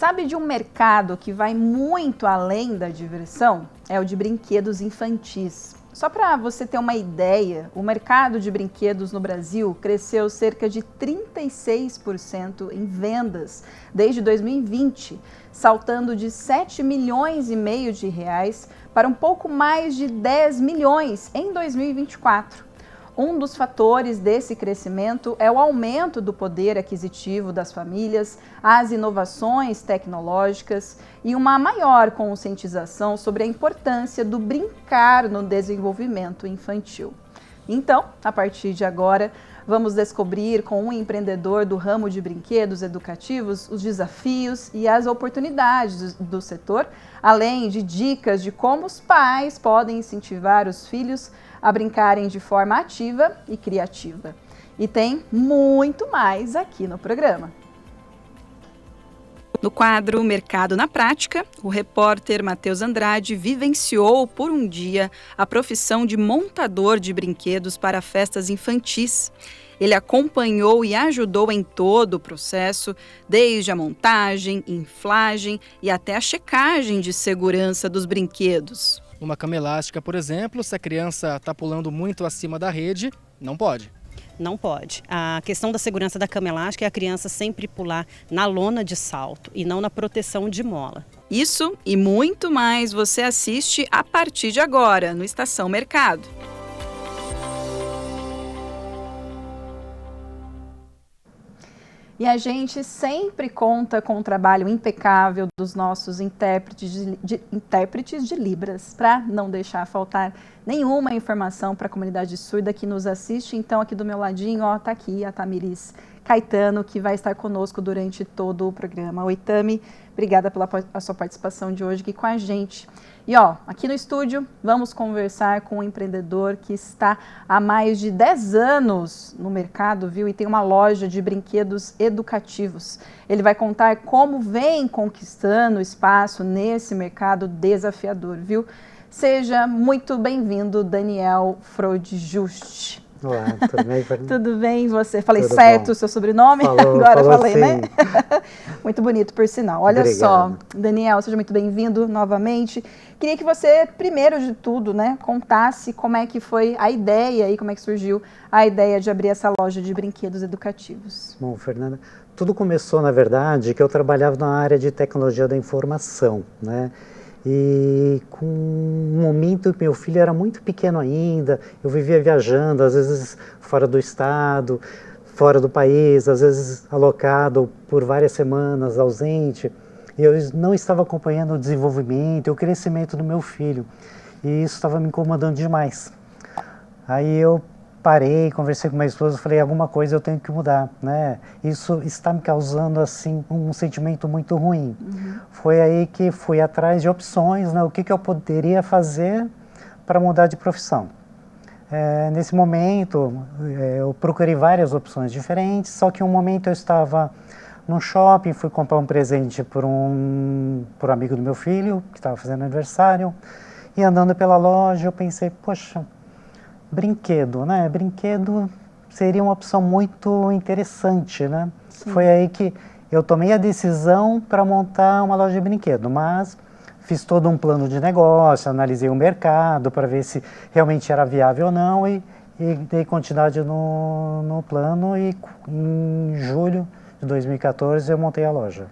Sabe de um mercado que vai muito além da diversão? É o de brinquedos infantis. Só para você ter uma ideia, o mercado de brinquedos no Brasil cresceu cerca de 36% em vendas desde 2020, saltando de 7 milhões e meio de reais para um pouco mais de 10 milhões em 2024. Um dos fatores desse crescimento é o aumento do poder aquisitivo das famílias, as inovações tecnológicas e uma maior conscientização sobre a importância do brincar no desenvolvimento infantil. Então, a partir de agora, vamos descobrir com um empreendedor do ramo de brinquedos educativos os desafios e as oportunidades do setor, além de dicas de como os pais podem incentivar os filhos a brincarem de forma ativa e criativa. E tem muito mais aqui no programa. No quadro Mercado na Prática, o repórter Matheus Andrade vivenciou por um dia a profissão de montador de brinquedos para festas infantis. Ele acompanhou e ajudou em todo o processo, desde a montagem, inflagem e até a checagem de segurança dos brinquedos. Uma cama elástica, por exemplo, se a criança está pulando muito acima da rede, não pode. Não pode. A questão da segurança da cama elástica é a criança sempre pular na lona de salto e não na proteção de mola. Isso e muito mais você assiste a partir de agora no Estação Mercado. E a gente sempre conta com o trabalho impecável dos nossos intérpretes de Libras, para não deixar faltar nenhuma informação para a comunidade surda que nos assiste. Então, aqui do meu ladinho, está aqui a Tamiris Caetano, que vai estar conosco durante todo o programa. Oi, Tami, obrigada pela sua participação de hoje aqui com a gente. E aqui no estúdio, vamos conversar com um empreendedor que está há mais de 10 anos no mercado, viu? E tem uma loja de brinquedos educativos. Ele vai contar como vem conquistando espaço nesse mercado desafiador, viu? Seja muito bem-vindo, Daniel Frodjust. Olá, tudo bem? Tudo bem, você? Falei tudo certo bom. O seu sobrenome? Agora falei, sim. Né? Muito bonito, por sinal. Olha Obrigado. Só, Daniel, seja muito bem-vindo novamente. Queria que você, primeiro de tudo, contasse como é que foi a ideia e como é que surgiu a ideia de abrir essa loja de brinquedos educativos. Bom, Fernanda, tudo começou, na verdade, que eu trabalhava na área de tecnologia da informação, né? E com um momento meu filho era muito pequeno ainda, eu vivia viajando, às vezes fora do estado, fora do país, às vezes alocado por várias semanas, ausente, e eu não estava acompanhando o desenvolvimento e o crescimento do meu filho, e isso estava me incomodando demais. Aí eu parei, conversei com minha esposa, falei, alguma coisa eu tenho que mudar, né? Isso está me causando, assim, um sentimento muito ruim. Foi aí que fui atrás de opções, né? O que eu poderia fazer para mudar de profissão. Nesse momento, eu procurei várias opções diferentes, só que um momento eu estava num shopping, fui comprar um presente por um amigo do meu filho, que estava fazendo aniversário, e andando pela loja eu pensei, poxa, brinquedo, né? Brinquedo seria uma opção muito interessante, né? Sim. Foi aí que eu tomei a decisão para montar uma loja de brinquedo, mas fiz todo um plano de negócio, analisei o mercado para ver se realmente era viável ou não e dei continuidade no plano e em julho de 2014 eu montei a loja.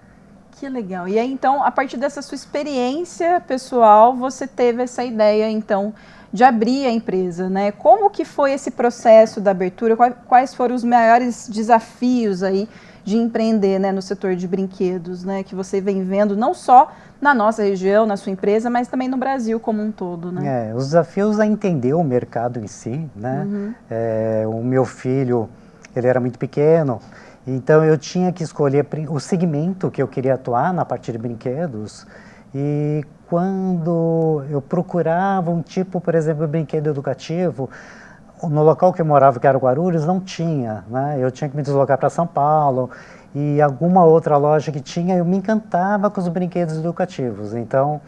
Que legal. E aí, então, a partir dessa sua experiência pessoal, você teve essa ideia, então, de abrir a empresa, né? Como que foi esse processo da abertura? Quais foram os maiores desafios aí de empreender, né, no setor de brinquedos, né? Que você vem vendo não só na nossa região, na sua empresa, mas também no Brasil como um todo, né? Os desafios é entender o mercado em si, né? O meu filho, ele era muito pequeno, então eu tinha que escolher o segmento que eu queria atuar na parte de brinquedos. E quando eu procurava um tipo, por exemplo, de brinquedo educativo, no local que eu morava, que era Guarulhos, não tinha, né? Eu tinha que me deslocar para São Paulo e alguma outra loja que tinha, eu me encantava com os brinquedos educativos. Então,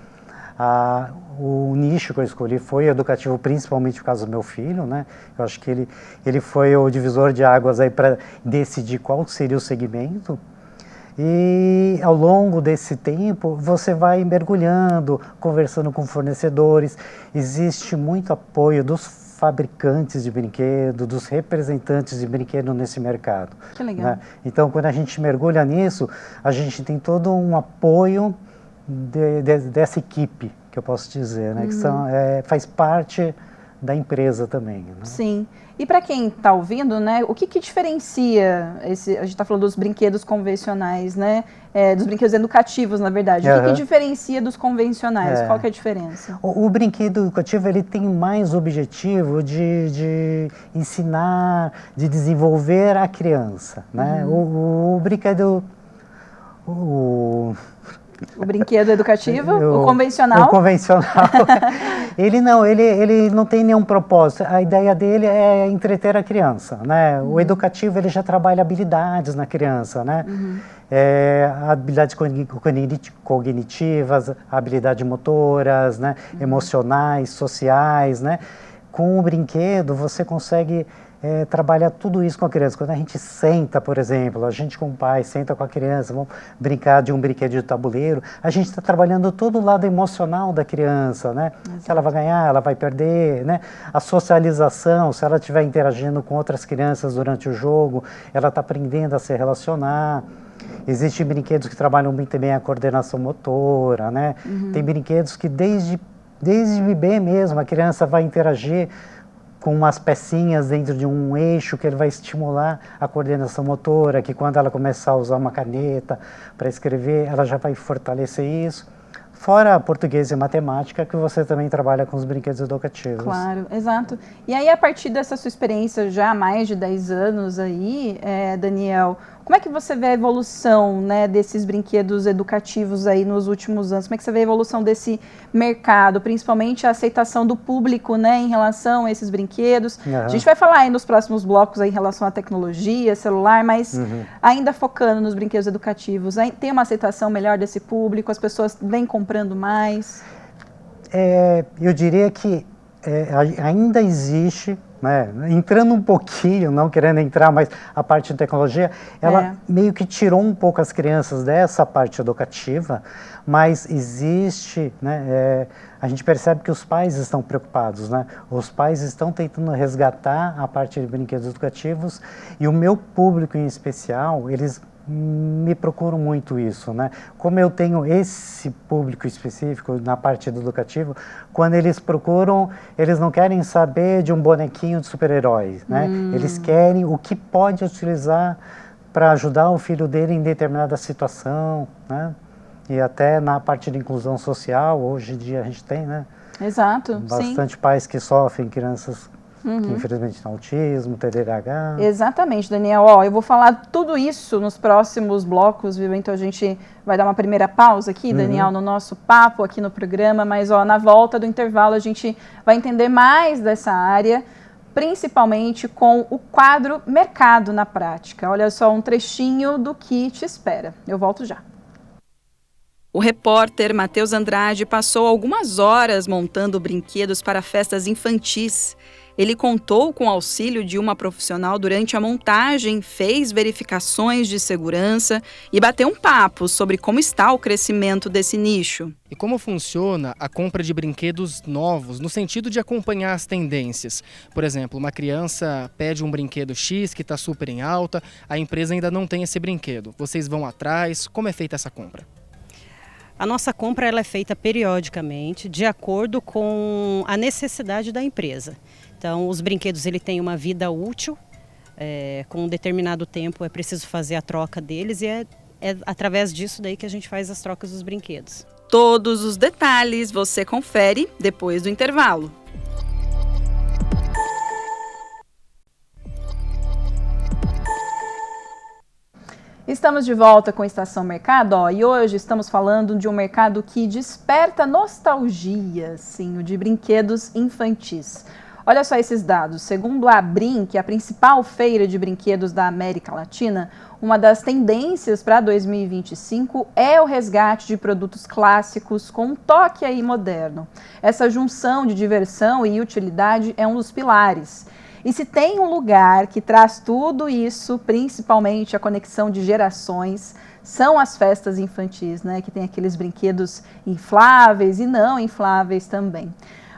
o nicho que eu escolhi foi educativo, principalmente por causa do meu filho, né? Eu acho que ele foi o divisor de águas aí para decidir qual seria o segmento. E ao longo desse tempo você vai mergulhando, conversando com fornecedores, existe muito apoio dos fabricantes de brinquedo, dos representantes de brinquedo nesse mercado. Que legal. Né? Então, quando a gente mergulha nisso, a gente tem todo um apoio dessa equipe, que eu posso dizer, né? Que faz parte da empresa também. Né? Sim. E para quem está ouvindo, né, o que diferencia a gente está falando dos brinquedos convencionais, né, dos brinquedos educativos, na verdade. O que diferencia dos convencionais? Qual que é a diferença? O brinquedo educativo ele tem mais objetivo de ensinar, de desenvolver a criança, né? O brinquedo O brinquedo educativo, o convencional? O convencional, ele não tem nenhum propósito. A ideia dele é entreter a criança, né? O educativo, ele já trabalha habilidades na criança, né? Habilidades cognitivas, habilidades motoras, né? Emocionais, sociais, né? Com o brinquedo, você consegue trabalhar tudo isso com a criança. Quando a gente senta, por exemplo, a gente com o pai senta com a criança, vamos brincar de um brinquedo de tabuleiro, a gente está trabalhando todo o lado emocional da criança, né? Se ela vai ganhar, ela vai perder, né? A socialização, se ela estiver interagindo com outras crianças durante o jogo, ela está aprendendo a se relacionar. Existem brinquedos que trabalham muito bem a coordenação motora, né? Tem brinquedos que desde bebê mesmo, a criança vai interagir com umas pecinhas dentro de um eixo que ele vai estimular a coordenação motora, que quando ela começar a usar uma caneta para escrever, ela já vai fortalecer isso. Fora português e matemática, que você também trabalha com os brinquedos educativos. Claro, exato. E aí, a partir dessa sua experiência já há mais de 10 anos aí, Daniel, como é que você vê a evolução, né, desses brinquedos educativos aí nos últimos anos? Como é que você vê a evolução desse mercado, principalmente a aceitação do público, né, em relação a esses brinquedos? A gente vai falar aí nos próximos blocos aí em relação à tecnologia, celular, mas ainda focando nos brinquedos educativos, tem uma aceitação melhor desse público? As pessoas vêm comprando mais? Eu diria que ainda existe, né, entrando um pouquinho, não querendo entrar, mas a parte de tecnologia, ela meio que tirou um pouco as crianças dessa parte educativa, mas existe, né, a gente percebe que os pais estão preocupados, né? Os pais estão tentando resgatar a parte de brinquedos educativos e o meu público em especial, eles me procuram muito isso, né? Como eu tenho esse público específico na parte do educativo, quando eles procuram, eles não querem saber de um bonequinho de super-herói, né? Eles querem o que pode utilizar para ajudar o filho dele em determinada situação, né? E até na parte de inclusão social, hoje em dia a gente tem, né? Exato, bastante pais que sofrem, crianças que infelizmente têm autismo, TDAH. Exatamente, Daniel. Ó, eu vou falar tudo isso nos próximos blocos, viu? Então a gente vai dar uma primeira pausa aqui, Daniel, no nosso papo aqui no programa, mas ó, na volta do intervalo a gente vai entender mais dessa área, principalmente com o quadro Mercado na Prática. Olha só um trechinho do que te espera. Eu volto já. O repórter Matheus Andrade passou algumas horas montando brinquedos para festas infantis. Ele contou com o auxílio de uma profissional durante a montagem, fez verificações de segurança e bateu um papo sobre como está o crescimento desse nicho. E como funciona a compra de brinquedos novos, no sentido de acompanhar as tendências? Por exemplo, uma criança pede um brinquedo X que está super em alta, a empresa ainda não tem esse brinquedo. Vocês vão atrás, como é feita essa compra? A nossa compra ela é feita periodicamente, de acordo com a necessidade da empresa. Então, os brinquedos ele têm uma vida útil, com um determinado tempo é preciso fazer a troca deles e é através disso daí que a gente faz as trocas dos brinquedos. Todos os detalhes você confere depois do intervalo. Estamos de volta com a Estação Mercado, ó, e hoje estamos falando de um mercado que desperta nostalgia, sim, o de brinquedos infantis. Olha só esses dados. Segundo a Abrim, que é a principal feira de brinquedos da América Latina, uma das tendências para 2025 é o resgate de produtos clássicos com um toque aí moderno. Essa junção de diversão e utilidade é um dos pilares. E se tem um lugar que traz tudo isso, principalmente a conexão de gerações, são as festas infantis, né? Que tem aqueles brinquedos infláveis e não infláveis também.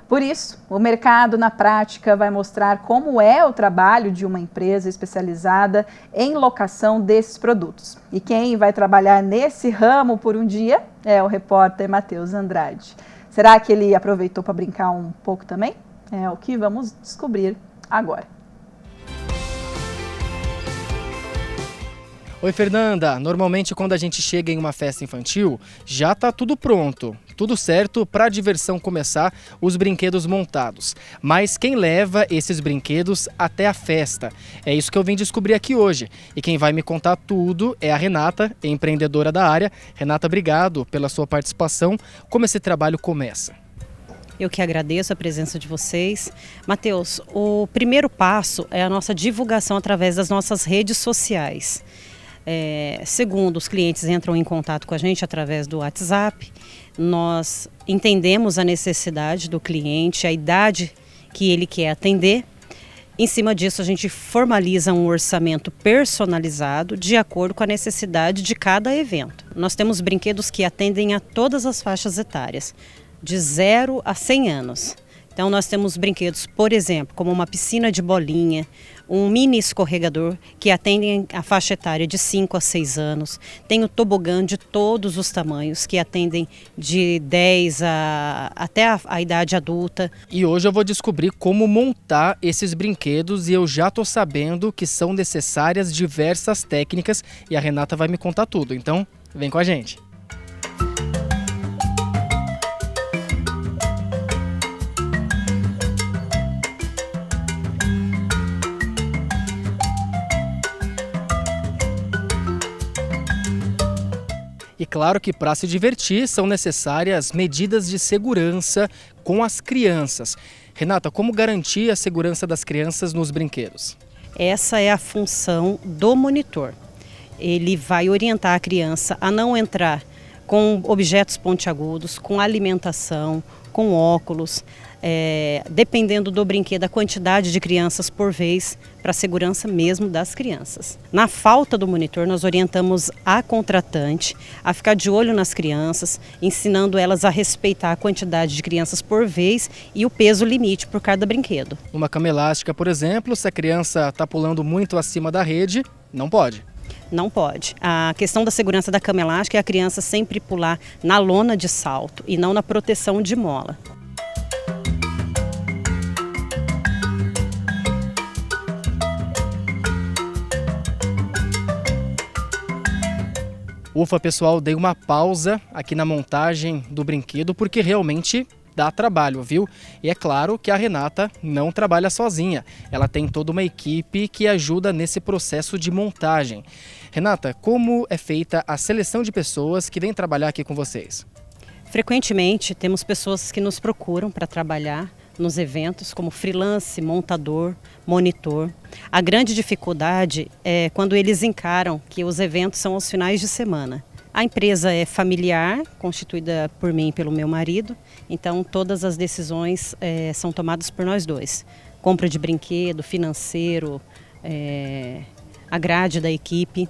Por isso, o mercado na prática vai mostrar como é o trabalho de uma empresa especializada em locação desses produtos. E quem vai trabalhar nesse ramo por um dia é o repórter Matheus Andrade. Será que ele aproveitou para brincar um pouco também? É o que vamos descobrir agora. Oi, Fernanda. Normalmente quando a gente chega em uma festa infantil, já está tudo pronto, tudo certo para a diversão começar, os brinquedos montados. Mas quem leva esses brinquedos até a festa? É isso que eu vim descobrir aqui hoje. E quem vai me contar tudo é a Renata, empreendedora da área. Renata, obrigado pela sua participação. Como esse trabalho começa? Eu que agradeço a presença de vocês. Matheus, o primeiro passo é a nossa divulgação através das nossas redes sociais. Segundo, os clientes entram em contato com a gente através do WhatsApp, nós entendemos a necessidade do cliente, a idade que ele quer atender. Em cima disso, a gente formaliza um orçamento personalizado de acordo com a necessidade de cada evento. Nós temos brinquedos que atendem a todas as faixas etárias, de 0 a 100 anos. Então nós temos brinquedos, por exemplo, como uma piscina de bolinha, um mini escorregador que atendem a faixa etária de 5 a 6 anos. Tem o tobogã de todos os tamanhos que atendem de 10 até a idade adulta. E hoje eu vou descobrir como montar esses brinquedos e eu já estou sabendo que são necessárias diversas técnicas e a Renata vai me contar tudo. Então, vem com a gente. E claro que para se divertir são necessárias medidas de segurança com as crianças. Renata, como garantir a segurança das crianças nos brinquedos? Essa é a função do monitor. Ele vai orientar a criança a não entrar com objetos pontiagudos, com alimentação, com óculos, dependendo do brinquedo, a quantidade de crianças por vez, para a segurança mesmo das crianças. Na falta do monitor, nós orientamos a contratante a ficar de olho nas crianças, ensinando elas a respeitar a quantidade de crianças por vez e o peso limite por cada brinquedo. Uma cama elástica, por exemplo, se a criança está pulando muito acima da rede, não pode. Não pode. A questão da segurança da cama elástica é a criança sempre pular na lona de salto e não na proteção de mola. Ufa, pessoal, dei uma pausa aqui na montagem do brinquedo porque realmente dá trabalho, viu? E é claro que a Renata não trabalha sozinha. Ela tem toda uma equipe que ajuda nesse processo de montagem. Renata, como é feita a seleção de pessoas que vêm trabalhar aqui com vocês? Frequentemente temos pessoas que nos procuram para trabalhar nos eventos como freelance, montador, monitor. A grande dificuldade é quando eles encaram que os eventos são aos finais de semana. A empresa é familiar, constituída por mim e pelo meu marido, então todas as decisões são tomadas por nós dois. Compra de brinquedo, financeiro, a grade da equipe.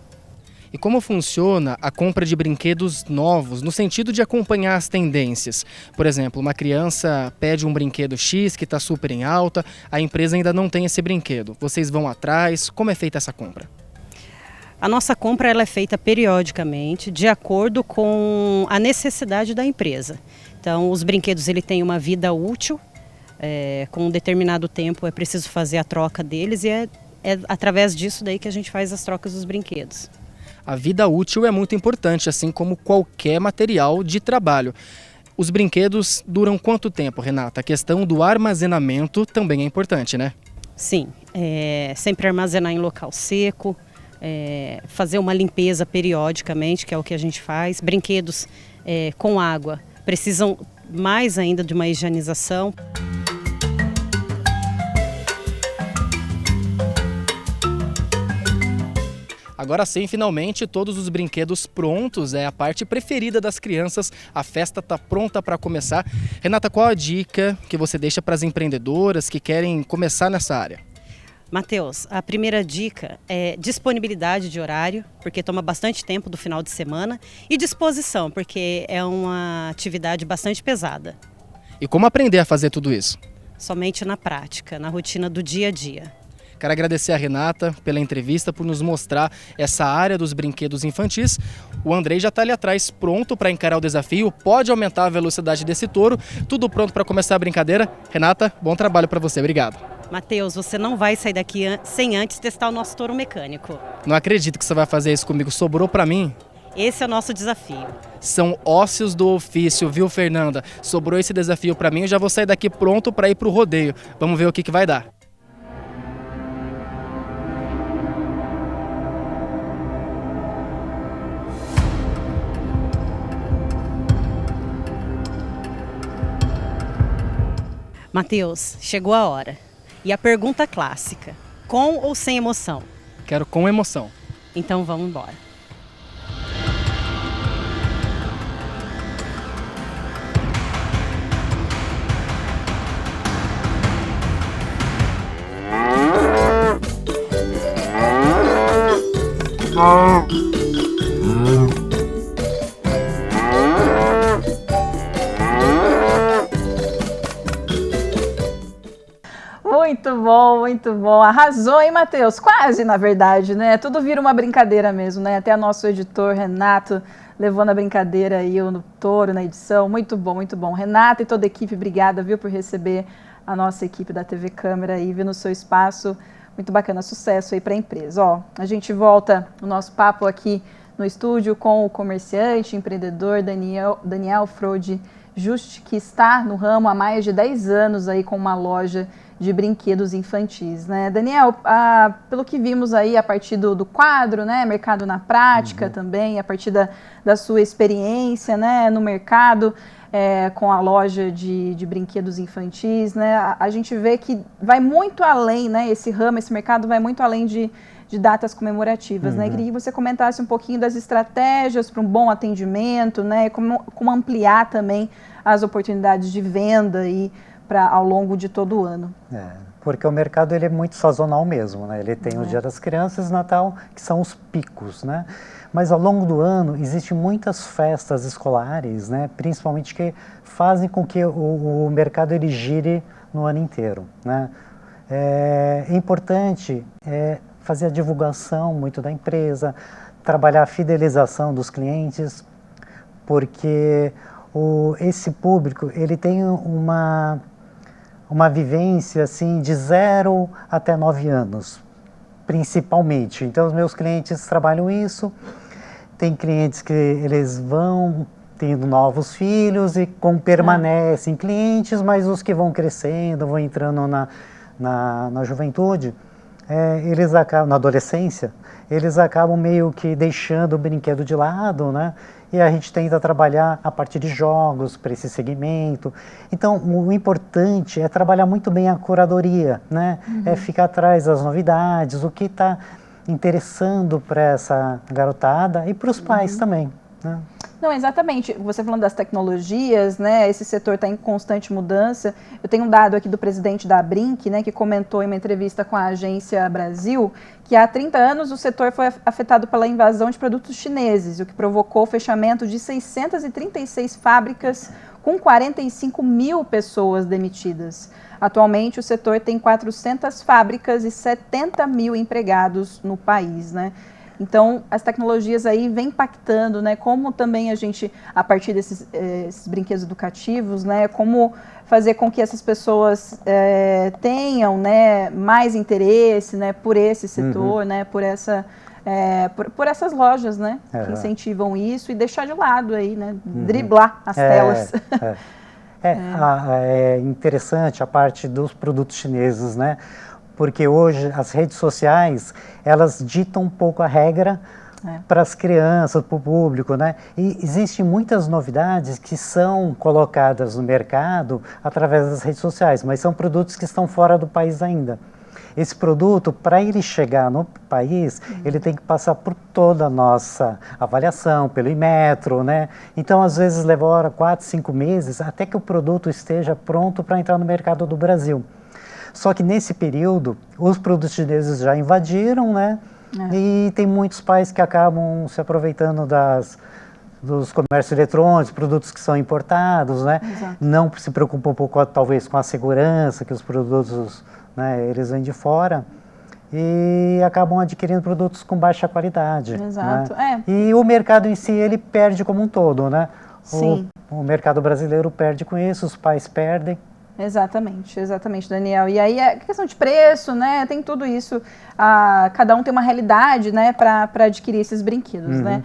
E como funciona a compra de brinquedos novos, no sentido de acompanhar as tendências? Por exemplo, uma criança pede um brinquedo X que está super em alta, a empresa ainda não tem esse brinquedo. Vocês vão atrás, como é feita essa compra? A nossa compra ela é feita periodicamente, de acordo com a necessidade da empresa. Então, os brinquedos ele têm uma vida útil, com um determinado tempo é preciso fazer a troca deles e é através disso daí que a gente faz as trocas dos brinquedos. A vida útil é muito importante, assim como qualquer material de trabalho. Os brinquedos duram quanto tempo, Renata? A questão do armazenamento também é importante, né? Sim, sempre armazenar em local seco, fazer uma limpeza periodicamente, que é o que a gente faz. Brinquedos com água precisam mais ainda de uma higienização. Agora sim, finalmente, todos os brinquedos prontos, é a parte preferida das crianças, a festa está pronta para começar. Renata, qual a dica que você deixa para as empreendedoras que querem começar nessa área? Matheus, a primeira dica é disponibilidade de horário, porque toma bastante tempo do final de semana, e disposição, porque é uma atividade bastante pesada. E como aprender a fazer tudo isso? Somente na prática, na rotina do dia a dia. Quero agradecer a Renata pela entrevista, por nos mostrar essa área dos brinquedos infantis. O Andrei já está ali atrás, pronto para encarar o desafio, pode aumentar a velocidade desse touro, tudo pronto para começar a brincadeira. Renata, bom trabalho para você, obrigado. Matheus, você não vai sair daqui sem antes testar o nosso touro mecânico. Não acredito que você vai fazer isso comigo, sobrou para mim. Esse é o nosso desafio. São ócios do ofício, viu, Fernanda? Sobrou esse desafio para mim, eu já vou sair daqui pronto para ir para o rodeio. Vamos ver o que vai dar. Matheus, chegou a hora. E a pergunta clássica, com ou sem emoção? Quero com emoção. Então vamos embora. Muito bom, muito bom. Arrasou, hein, Matheus? Quase, na verdade, né? Tudo vira uma brincadeira mesmo, né? Até nosso editor, Renato, levou na brincadeira aí no touro, na edição. Muito bom, muito bom. Renato e toda a equipe, obrigada, viu, por receber a nossa equipe da TV Câmara aí, vir no seu espaço. Muito bacana, sucesso aí para a empresa. Ó, a gente volta o nosso papo aqui no estúdio com o comerciante, empreendedor Daniel Frode Juste, que está no ramo há mais de 10 anos aí com uma loja de brinquedos infantis, né? Daniel, pelo que vimos aí a partir do quadro, né? Mercado na prática também, a partir da sua experiência, né? No mercado, com a loja de brinquedos infantis, né? A gente vê que vai muito além, né? Esse ramo, esse mercado vai muito além de datas comemorativas, né? Queria que você comentasse um pouquinho das estratégias para um bom atendimento, né? Como ampliar também as oportunidades de venda aí ao longo de todo o ano. Porque o mercado ele é muito sazonal mesmo, né? Ele tem o Dia das Crianças e Natal, que são os picos, né? Mas ao longo do ano existem muitas festas escolares, né? Principalmente que fazem com que o mercado ele gire no ano inteiro, né? É importante fazer a divulgação muito da empresa, trabalhar a fidelização dos clientes, porque esse público ele tem uma vivência assim de 0 até 9 anos, principalmente. Então os meus clientes trabalham isso. Tem clientes que eles vão tendo novos filhos e permanecem clientes, mas os que vão crescendo, vão entrando na juventude, eles acabam, na adolescência, eles acabam meio que deixando o brinquedo de lado, né? E a gente tenta trabalhar a partir de jogos para esse segmento. Então, o importante é trabalhar muito bem a curadoria, né? É ficar atrás das novidades, o que está interessando para essa garotada e para os pais também, né? Não, exatamente. Você falando das tecnologias, né? Esse setor está em constante mudança. Eu tenho um dado aqui do presidente da Brinq, né, que comentou em uma entrevista com a Agência Brasil que há 30 anos o setor foi afetado pela invasão de produtos chineses, o que provocou o fechamento de 636 fábricas com 45 mil pessoas demitidas. Atualmente, o setor tem 400 fábricas e 70 mil empregados no país, né? Então, as tecnologias aí vêm impactando, né? Como também a gente, a partir desses brinquedos educativos, né? Como fazer com que essas pessoas tenham, né, mais interesse, né, por esse setor, né? Por essas lojas, né? Que incentivam isso e deixar de lado aí, né? Driblar as telas. É interessante a parte dos produtos chineses, né? Porque hoje as redes sociais, elas ditam um pouco a regra para as crianças, para o público, né? E existem muitas novidades que são colocadas no mercado através das redes sociais, mas são produtos que estão fora do país ainda. Esse produto, para ele chegar no país, ele tem que passar por toda a nossa avaliação, pelo Inmetro, né? Então, às vezes, leva 4, 5 meses até que o produto esteja pronto para entrar no mercado do Brasil. Só que nesse período, os produtos chineses já invadiram, né? E tem muitos pais que acabam se aproveitando dos comércios eletrônicos, produtos que são importados, né? Exato. Não se preocupam um pouco, talvez, com a segurança, que os produtos, né, eles vêm de fora. E acabam adquirindo produtos com baixa qualidade. Exato, né? E o mercado em si, ele perde como um todo, né? Sim. O mercado brasileiro perde com isso, os pais perdem. Exatamente, exatamente, Daniel. E aí a questão de preço, né? Tem tudo isso. Cada um tem uma realidade, né? Para adquirir esses brinquedos, né?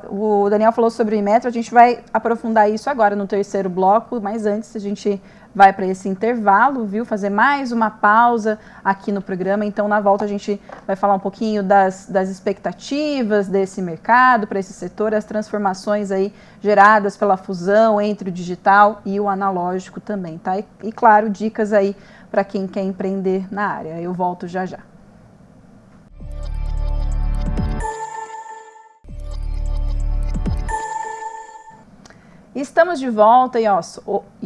O Daniel falou sobre o Inmetro, a gente vai aprofundar isso agora no terceiro bloco, mas antes a gente vai para esse intervalo, viu? Fazer mais uma pausa aqui no programa. Então, na volta, a gente vai falar um pouquinho das expectativas desse mercado, para esse setor, as transformações aí geradas pela fusão entre o digital e o analógico também, tá? E claro, dicas aí para quem quer empreender na área. Eu volto já já. Estamos de volta e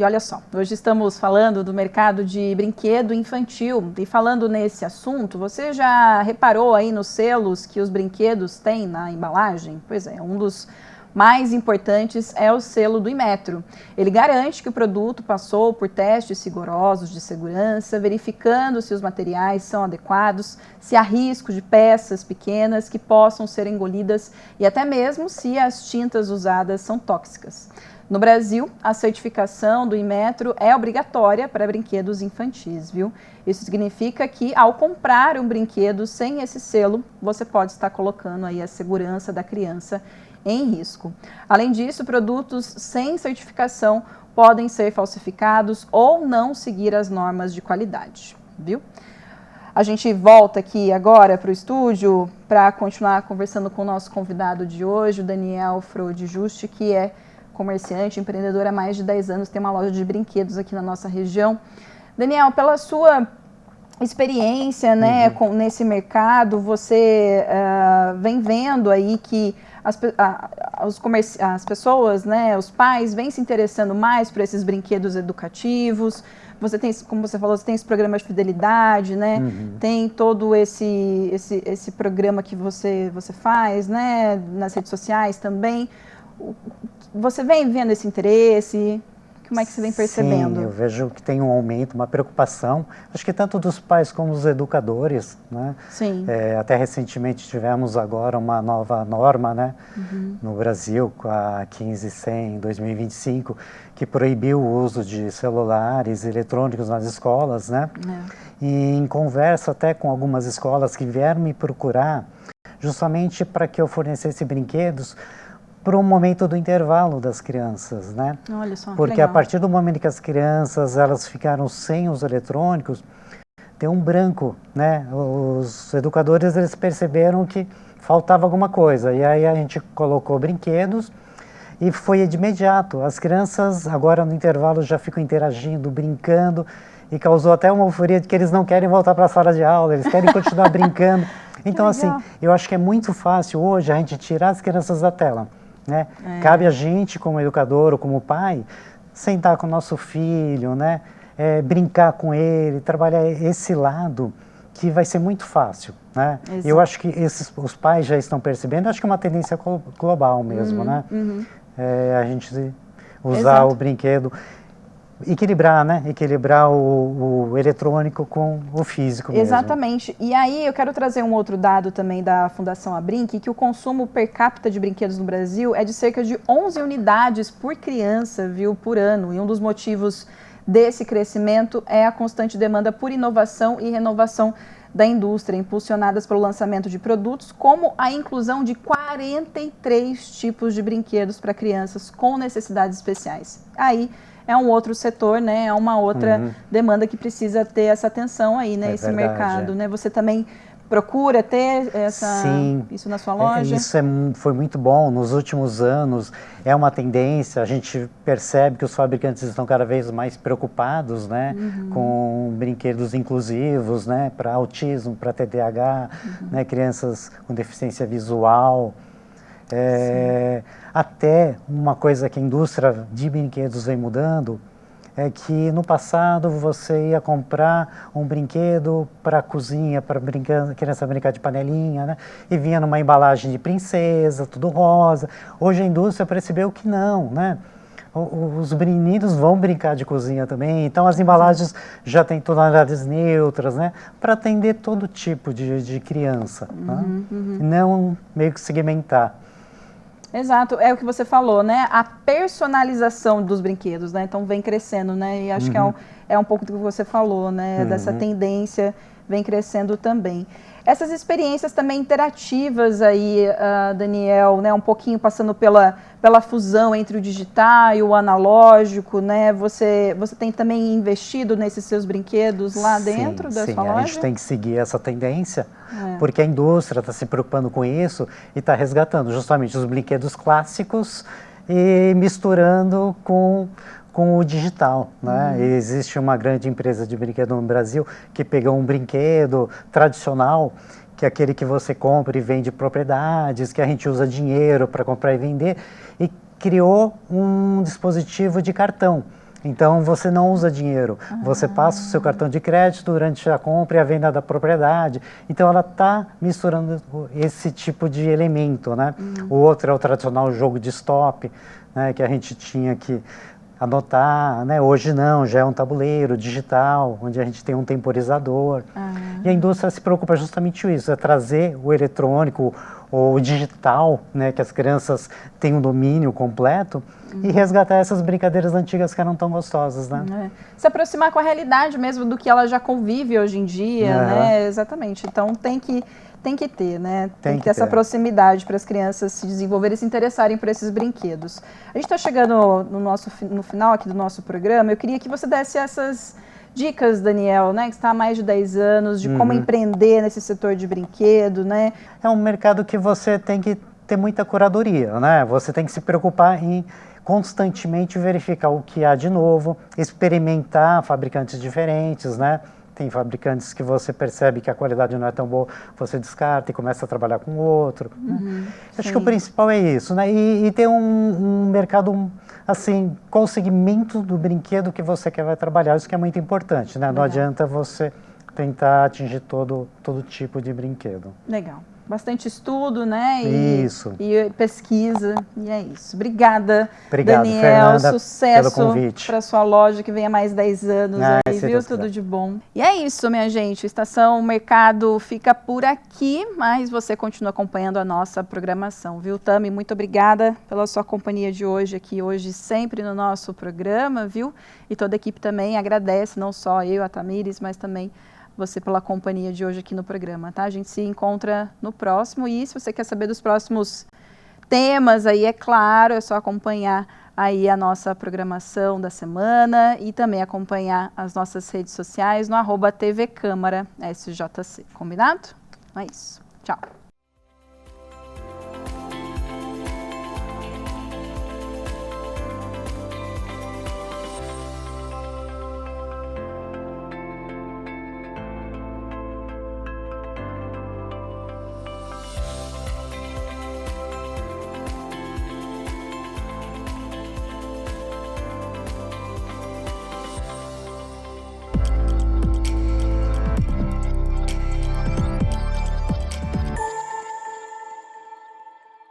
olha só, hoje estamos falando do mercado de brinquedo infantil e falando nesse assunto, você já reparou aí nos selos que os brinquedos têm na embalagem? Pois é, um dos mais importantes é o selo do Inmetro. Ele garante que o produto passou por testes rigorosos de segurança, verificando se os materiais são adequados, se há risco de peças pequenas que possam ser engolidas e até mesmo se as tintas usadas são tóxicas. No Brasil, a certificação do Inmetro é obrigatória para brinquedos infantis, viu? Isso significa que, ao comprar um brinquedo sem esse selo, você pode estar colocando aí a segurança da criança em risco. Além disso, produtos sem certificação podem ser falsificados ou não seguir as normas de qualidade, viu? A gente volta aqui agora para o estúdio para continuar conversando com o nosso convidado de hoje, o Daniel Frode Juste, que é comerciante, empreendedor há mais de 10 anos, tem uma loja de brinquedos aqui na nossa região. Daniel, pela sua experiência, né, nesse mercado, você vem vendo aí que as pessoas, né, os pais, vêm se interessando mais por esses brinquedos educativos. Você tem, como você falou, você tem esse programa de fidelidade, né? Tem todo esse programa que você faz, né, nas redes sociais também. Você vem vendo esse interesse? Como é que você vem percebendo? Sim, eu vejo que tem um aumento, uma preocupação, acho que tanto dos pais como dos educadores, né? Sim. Até recentemente tivemos agora uma nova norma, né, no Brasil, com a 15.100 em 2025, que proibiu o uso de celulares eletrônicos nas escolas, né? E em conversa até com algumas escolas que vieram me procurar, justamente para que eu fornecesse brinquedos para o momento do intervalo das crianças, né? Olha só, porque legal. A partir do momento que as crianças elas ficaram sem os eletrônicos, tem um branco, né? Os educadores eles perceberam que faltava alguma coisa e aí a gente colocou brinquedos e foi de imediato. As crianças agora no intervalo já ficam interagindo, brincando e causou até uma euforia de que eles não querem voltar para a sala de aula, eles querem continuar brincando. Então assim, eu acho que é muito fácil hoje a gente tirar as crianças da tela. Né? Cabe a gente, como educador ou como pai, sentar com o nosso filho, né? Brincar com ele, trabalhar esse lado que vai ser muito fácil. Né? Eu acho que os pais já estão percebendo, acho que é uma tendência global mesmo, né? A gente usar o brinquedo, equilibrar, né? Equilibrar o eletrônico com o físico mesmo. Exatamente. E aí eu quero trazer um outro dado também da Fundação Abrinq, que o consumo per capita de brinquedos no Brasil é de cerca de 11 unidades por criança, viu, por ano. E um dos motivos desse crescimento é a constante demanda por inovação e renovação da indústria, impulsionadas pelo lançamento de produtos, como a inclusão de 43 tipos de brinquedos para crianças com necessidades especiais. Aí é um outro setor, né? É uma outra demanda que precisa ter essa atenção aí, né? Esse mercado, né? Você também procura ter isso na sua loja? Isso foi muito bom. Nos últimos anos é uma tendência, a gente percebe que os fabricantes estão cada vez mais preocupados, né? Com brinquedos inclusivos, né? Para autismo, para TDAH, né? Crianças com deficiência visual. Até uma coisa que a indústria de brinquedos vem mudando é que no passado você ia comprar um brinquedo para a cozinha, para a criança brincar de panelinha, né? E vinha numa embalagem de princesa, tudo rosa. Hoje a indústria percebeu que não, né? Os meninos vão brincar de cozinha também, então as embalagens já têm tonalidades neutras, né? Para atender todo tipo de criança, né? Não meio que segmentar. Exato, é o que você falou, né? A personalização dos brinquedos, né? Então vem crescendo, né? E acho que é um pouco do que você falou, né? Dessa tendência vem crescendo também. Essas experiências também interativas aí, Daniel, né? Um pouquinho passando pela fusão entre o digital e o analógico, né? Você tem também investido nesses seus brinquedos lá dentro da sua loja? A gente tem que seguir essa tendência, porque a indústria está se preocupando com isso e está resgatando justamente os brinquedos clássicos e misturando com o digital, né? Existe uma grande empresa de brinquedo no Brasil que pegou um brinquedo tradicional, que é aquele que você compra e vende propriedades, que a gente usa dinheiro para comprar e vender, e criou um dispositivo de cartão. Então você não usa dinheiro, você passa o seu cartão de crédito durante a compra e a venda da propriedade. Então ela está misturando esse tipo de elemento, né? O outro é o tradicional jogo de stop, né? Que a gente tinha que anotar, né? Hoje não, já é um tabuleiro digital, onde a gente tem um temporizador. E a indústria se preocupa justamente com isso, é trazer o eletrônico ou o digital, né? Que as crianças têm um domínio completo, e resgatar essas brincadeiras antigas que eram tão gostosas, né? Se aproximar com a realidade mesmo do que ela já convive hoje em dia, né? Exatamente. Então tem que ter, né? Tem que ter essa proximidade para as crianças se desenvolverem e se interessarem por esses brinquedos. A gente está chegando no final aqui do nosso programa. Eu queria que você desse essas dicas, Daniel, né? Que está há mais de 10 anos, de como empreender nesse setor de brinquedo, né? É um mercado que você tem que ter muita curadoria, né? Você tem que se preocupar em constantemente verificar o que há de novo, experimentar fabricantes diferentes, né? Tem fabricantes que você percebe que a qualidade não é tão boa, você descarta e começa a trabalhar com outro. Acho que o principal é isso, né? E ter um mercado, assim, qual o segmento do brinquedo que você vai trabalhar, isso que é muito importante, né? Não adianta você tentar atingir todo tipo de brinquedo. Legal. Bastante estudo, né? Isso. E pesquisa, e é isso. Obrigado, Daniel. Fernanda, Sucesso para sua loja, que venha mais 10 anos aí, viu? Tudo de bom. E é isso, minha gente. Estação Mercado fica por aqui, mas você continua acompanhando a nossa programação, viu, Tami? Muito obrigada pela sua companhia de hoje aqui, hoje sempre no nosso programa, viu? E toda a equipe também agradece, não só eu, a Tamires, mas também você pela companhia de hoje aqui no programa, tá? A gente se encontra no próximo, e se você quer saber dos próximos temas aí, é claro, é só acompanhar aí a nossa programação da semana e também acompanhar as nossas redes sociais no @TV Câmara SJC. Combinado? É isso. Tchau.